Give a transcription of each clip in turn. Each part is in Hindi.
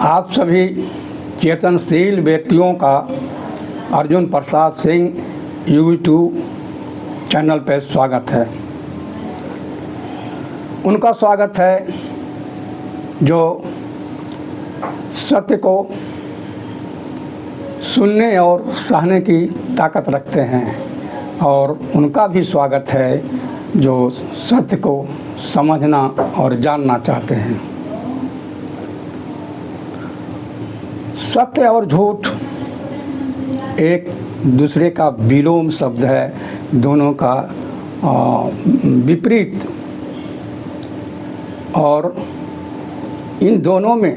आप सभी चेतनशील व्यक्तियों का अर्जुन प्रसाद सिंह यूट्यूब चैनल पर स्वागत है। उनका स्वागत है जो सत्य को सुनने और सहने की ताकत रखते हैं, और उनका भी स्वागत है जो सत्य को समझना और जानना चाहते हैं। सत्य और झूठ एक दूसरे का विलोम शब्द है, दोनों का विपरीत, और इन दोनों में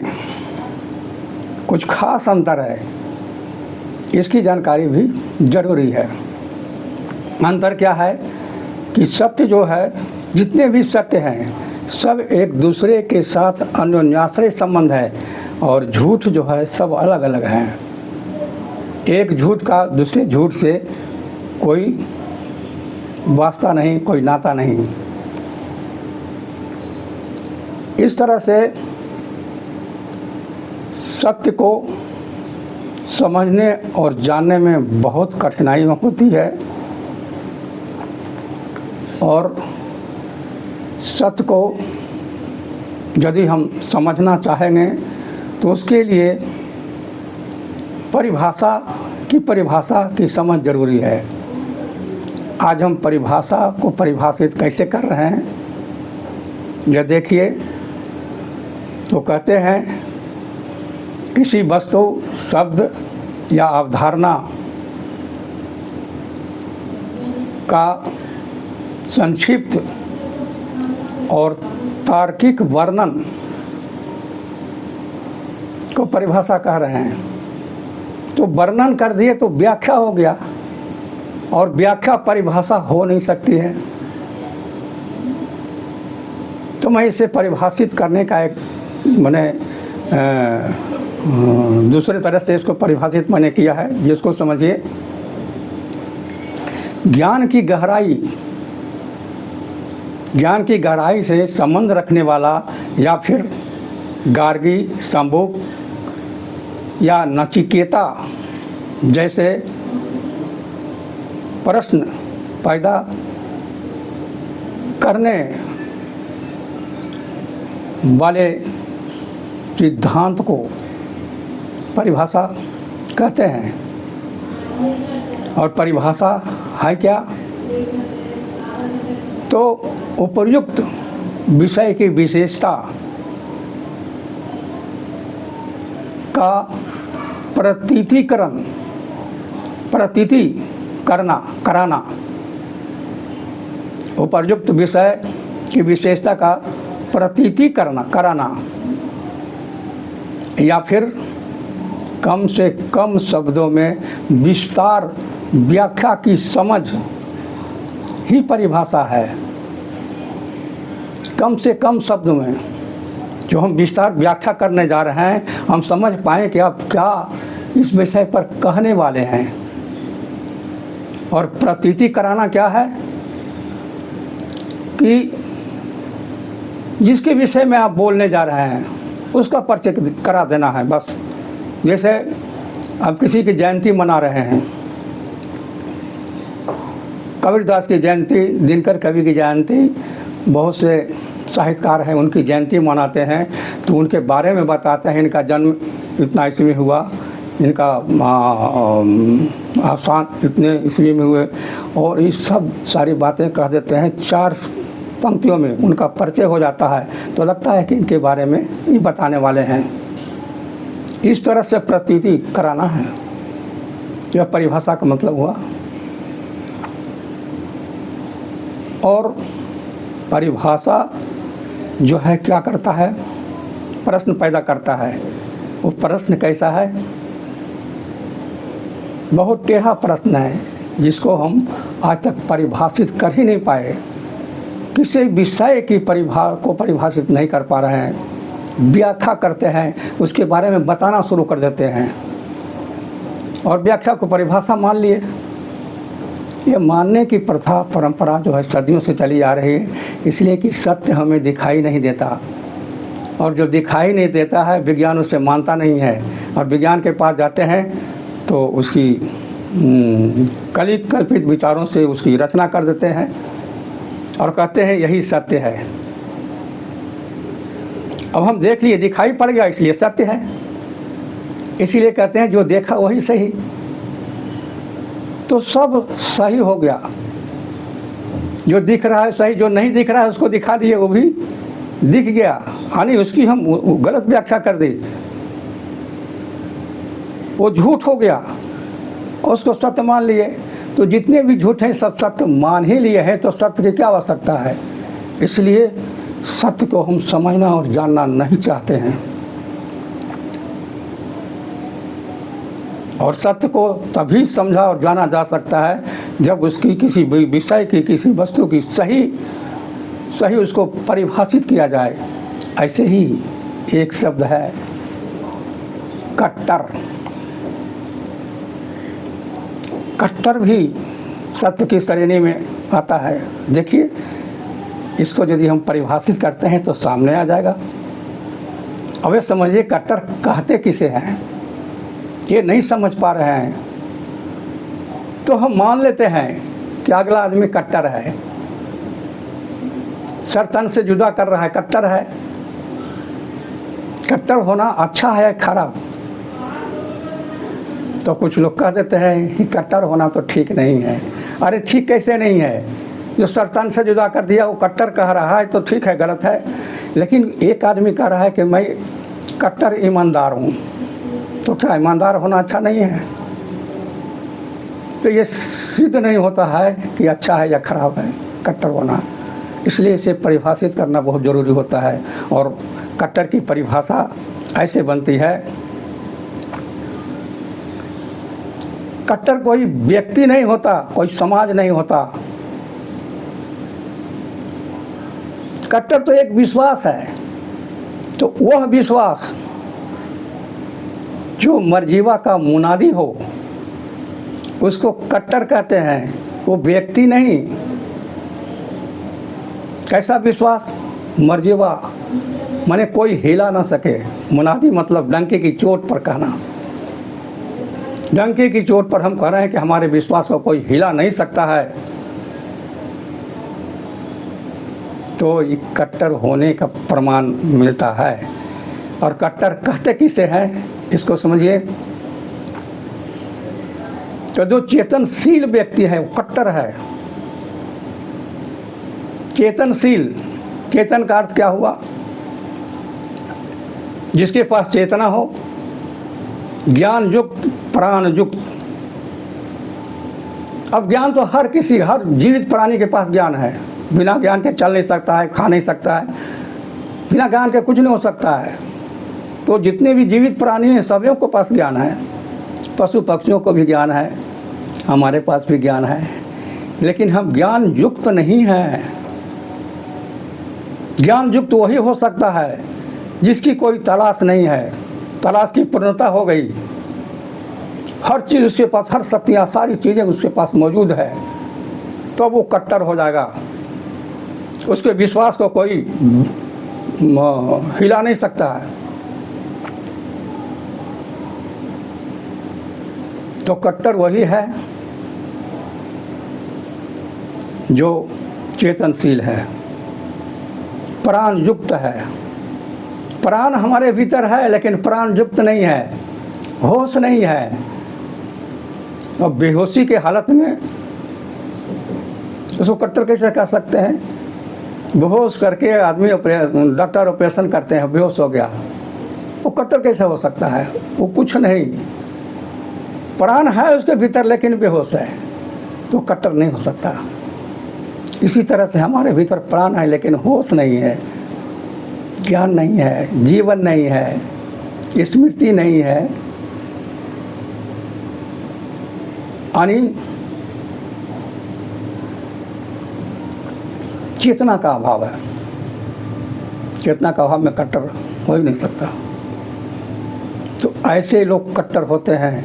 कुछ खास अंतर है, इसकी जानकारी भी जरूरी है। अंतर क्या है कि सत्य जो है, जितने भी सत्य हैं सब एक दूसरे के साथ अन्योन्याश्रय संबंध है, और झूठ जो है सब अलग अलग हैं। एक झूठ का दूसरे झूठ से कोई वास्ता नहीं, कोई नाता नहीं। इस तरह से सत्य को समझने और जानने में बहुत कठिनाई होती है, और सत्य को यदि हम समझना चाहेंगे तो उसके लिए परिभाषा की समझ जरूरी है। आज हम परिभाषा को परिभाषित कैसे कर रहे हैं, यह देखिए। तो कहते हैं किसी वस्तु, शब्द या अवधारणा का संक्षिप्त और तार्किक वर्णन को परिभाषा कह रहे हैं। तो वर्णन कर दिए तो व्याख्या हो गया, और व्याख्या परिभाषा हो नहीं सकती है। तो मैं इसे परिभाषित करने का एक दूसरे तरह से इसको परिभाषित मैंने किया है, जिसको समझिए ज्ञान की गहराई से संबंध रखने वाला, या फिर गार्गी, संभोग या नचिकेता जैसे प्रश्न पैदा करने वाले सिद्धांत को परिभाषा कहते हैं। और परिभाषा है क्या? तो उपर्युक्त विषय की विशेषता का कराना, उपर्युक्त विषय की विशेषता का कराना, या फिर कम से कम शब्दों में विस्तार व्याख्या की समझ ही परिभाषा है। कम से कम शब्दों में जो हम विस्तार व्याख्या करने जा रहे हैं, हम समझ पाएँ कि आप क्या इस विषय पर कहने वाले हैं। और प्रतीति कराना क्या है कि जिसके विषय में आप बोलने जा रहे हैं उसका परिचय करा देना है, बस। जैसे आप किसी की जयंती मना रहे हैं, कबीरदास की जयंती, दिनकर कवि की जयंती, बहुत से साहित्यकार हैं उनकी जयंती मनाते हैं, तो उनके बारे में बताते हैं, इनका जन्म इतना ईस्वी में हुआ, इनका आसान इतने ईस्वी में हुए, और ये सब सारी बातें कह देते हैं। 4 पंक्तियों में उनका परिचय हो जाता है, तो लगता है कि इनके बारे में ये बताने वाले हैं। इस तरह से प्रतीति कराना है, यह परिभाषा का मतलब हुआ। और परिभाषा जो है क्या करता है, प्रश्न पैदा करता है। वो प्रश्न कैसा है? बहुत टेढ़ा प्रश्न है, जिसको हम आज तक परिभाषित कर ही नहीं पाए। किसी विषय की परिभाषित नहीं कर पा रहे हैं, व्याख्या करते हैं, उसके बारे में बताना शुरू कर देते हैं, और व्याख्या को परिभाषा मान लिए। ये मानने की प्रथा परंपरा जो है सदियों से चली आ रही है, इसलिए कि सत्य हमें दिखाई नहीं देता। और जो दिखाई नहीं देता है विज्ञान उसे मानता नहीं है, और विज्ञान के पास जाते हैं तो उसकी कल्पित विचारों से उसकी रचना कर देते हैं और कहते हैं यही सत्य है। अब हम देख लिए, दिखाई पड़ गया इसलिए सत्य है, इसीलिए कहते हैं जो देखा वही सही। तो सब सही हो गया, जो दिख रहा है सही, जो नहीं दिख रहा है उसको दिखा दिए वो भी दिख गया, यानी उसकी हम गलत व्याख्या कर दी, वो झूठ हो गया और उसको सत्य मान लिए। तो जितने भी झूठ हैं सब सत्य मान ही लिए हैं, तो सत्य की क्या आवश्यकता है। इसलिए सत्य को हम समझना और जानना नहीं चाहते हैं, और सत्य को तभी समझा और जाना जा सकता है जब उसकी किसी विषय की, किसी वस्तु की सही उसको परिभाषित किया जाए। ऐसे ही एक शब्द है कट्टर। कट्टर भी सत्य की श्रेणी में आता है। देखिए, इसको यदि हम परिभाषित करते हैं तो सामने आ जाएगा। अब ये समझिए कट्टर कहते किसे हैं, ये नहीं समझ पा रहे हैं, तो हम मान लेते हैं कि अगला आदमी कट्टर है, सर तन से जुदा कर रहा है, कट्टर है। कट्टर होना अच्छा है खराब? तो कुछ लोग कह देते हैं कि कट्टर होना तो ठीक नहीं है। अरे ठीक कैसे नहीं है, जो सर तन से जुदा कर दिया वो कट्टर कह रहा है तो ठीक है, गलत है। लेकिन एक आदमी कह रहा है कि मैं कट्टर ईमानदार हूँ, तो क्या ईमानदार होना अच्छा नहीं है? तो ये सिद्ध नहीं होता है कि अच्छा है या खराब है कट्टर होना। इसलिए इसे परिभाषित करना बहुत ज़रूरी होता है। और कट्टर की परिभाषा ऐसे बनती है, कट्टर कोई व्यक्ति नहीं होता, कोई समाज नहीं होता। कट्टर तो एक विश्वास है। तो वह विश्वास जो मर्जीवा का मुनादी हो उसको कट्टर कहते हैं, वो व्यक्ति नहीं। कैसा विश्वास? मर्जीवा माने कोई हिला ना सके। मुनादी मतलब डंके की चोट पर कहना। डंके की चोट पर हम कह रहे हैं कि हमारे विश्वास को कोई हिला नहीं सकता है, तो ये कट्टर होने का प्रमाण मिलता है। और कट्टर कहते किसे हैं इसको समझिए। तो जो चेतनशील व्यक्ति है वो कट्टर है। चेतनशील, चेतन का अर्थ क्या हुआ? जिसके पास चेतना हो, ज्ञान युक्त, प्राण युक्त। अब ज्ञान तो हर जीवित प्राणी के पास ज्ञान है। बिना ज्ञान के चल नहीं सकता है, खा नहीं सकता है, बिना ज्ञान के कुछ नहीं हो सकता है। तो जितने भी जीवित प्राणी हैं सभी के पास ज्ञान है। पशु पक्षियों को भी ज्ञान है, हमारे पास भी ज्ञान है, लेकिन हम ज्ञान युक्त नहीं हैं। ज्ञान युक्त वही हो सकता है जिसकी कोई तलाश नहीं है, तलाश की पूर्णता हो गई, हर चीज़ उसके पास, हर शक्तियाँ, सारी चीज़ें उसके पास मौजूद है, तो वो कट्टर हो जाएगा। उसके विश्वास को कोई हिला नहीं सकता है। तो कट्टर वही है जो चेतनशील है, प्राण युक्त है। प्राण हमारे भीतर है लेकिन प्राण युक्त नहीं है, होश नहीं है। और बेहोशी के हालत में उसको कट्टर कैसे कह सकते हैं? बेहोश करके आदमी डॉक्टर ऑपरेशन करते हैं, बेहोश हो गया, वो कट्टर कैसे हो सकता है? वो कुछ नहीं, प्राण है उसके भीतर लेकिन बेहोश है, तो कट्टर नहीं हो सकता। इसी तरह से हमारे भीतर प्राण है लेकिन होश नहीं है, ज्ञान नहीं है, जीवन नहीं है, स्मृति नहीं है, यानी चेतना का अभाव है। चेतना का अभाव में कट्टर हो ही नहीं सकता। तो ऐसे लोग कट्टर होते हैं।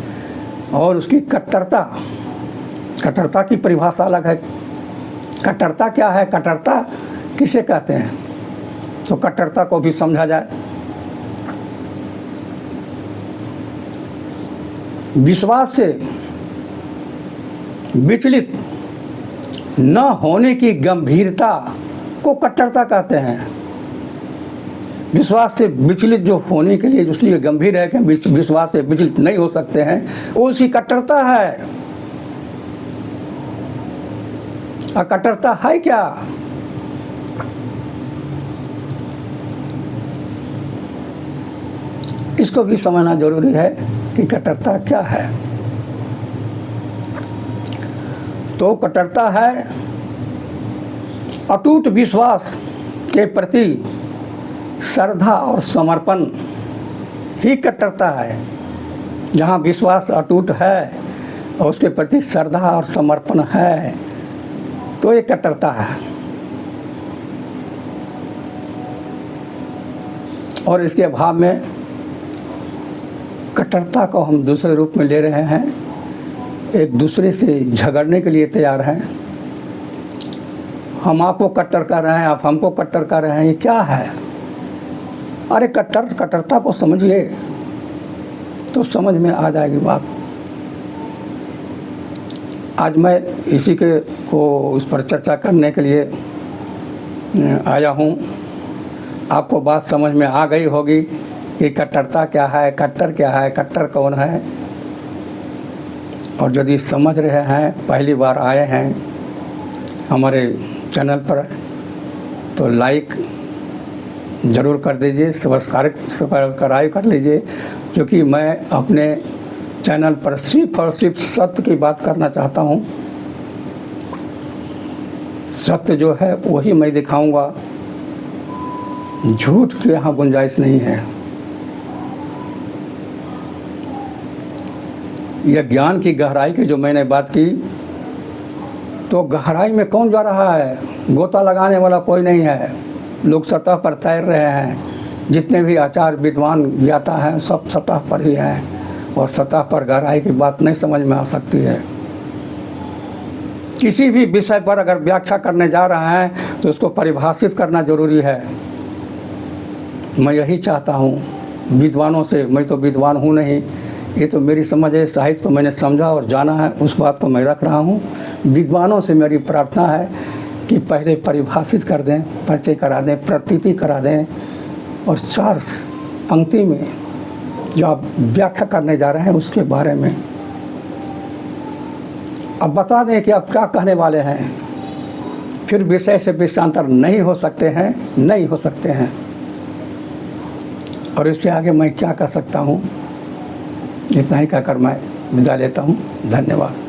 और उसकी कट्टरता की परिभाषा अलग है। कट्टरता क्या है? कट्टरता किसे कहते हैं? तो कट्टरता को भी समझा जाए। विश्वास से विचलित न होने की गंभीरता को कट्टरता कहते हैं। विश्वास से विचलित जो होने के लिए इसलिए गंभीर है कि विश्वास से विचलित नहीं हो सकते हैं, वो उसकी कट्टरता है। और कट्टरता है क्या? इसको भी समझना जरूरी है कि कट्टरता क्या है। तो कट्टरता है अटूट विश्वास के प्रति श्रद्धा और समर्पण ही कट्टरता है। जहाँ विश्वास अटूट है और उसके प्रति श्रद्धा और समर्पण है तो ये कट्टरता है। और इसके अभाव में कट्टरता को हम दूसरे रूप में ले रहे हैं, एक दूसरे से झगड़ने के लिए तैयार हैं। हम आपको कट्टर कर रहे हैं, आप हमको कट्टर कर रहे हैं, ये क्या है? अरे कट्टरता को समझिए तो समझ में आ जाएगी बात। आज मैं इसी को उस पर चर्चा करने के लिए आया हूँ। आपको बात समझ में आ गई होगी कि कट्टरता क्या है, कट्टर क्या है, कट्टर कौन है। और यदि समझ रहे हैं, पहली बार आए हैं हमारे चैनल पर, तो लाइक ज़रूर कर दीजिए, सब्सक्राइब कर लीजिए, क्योंकि मैं अपने चैनल पर सिर्फ और सिर्फ सत्य की बात करना चाहता हूँ। सत्य जो है वही मैं दिखाऊंगा, झूठ की यहाँ गुंजाइश नहीं है। यह ज्ञान की गहराई की जो मैंने बात की, तो गहराई में कौन जा रहा है? गोता लगाने वाला कोई नहीं है। लोग सतह पर तैर रहे हैं। जितने भी आचार्य विद्वान ज्ञाता हैं सब सतह पर ही हैं, और सतह पर गहराई की बात नहीं समझ में आ सकती है। किसी भी विषय पर अगर व्याख्या करने जा रहे हैं तो उसको परिभाषित करना जरूरी है। मैं यही चाहता हूँ विद्वानों से। मैं तो विद्वान हूँ नहीं, ये तो मेरी समझ है। साहित्य को मैंने समझा और जाना है, उस बात को मैं रख रहा हूँ। विद्वानों से मेरी प्रार्थना है कि पहले परिभाषित कर दें, परिचय करा दें, प्रतीति करा दें, और 4 पंक्ति में जो आप व्याख्या करने जा रहे हैं उसके बारे में अब बता दें कि आप क्या कहने वाले हैं। फिर विषय से विषयांतर नहीं हो सकते हैं, नहीं हो सकते हैं। और इससे आगे मैं क्या कर सकता हूँ, इतना ही कहकर मैं विदा लेता हूँ। धन्यवाद।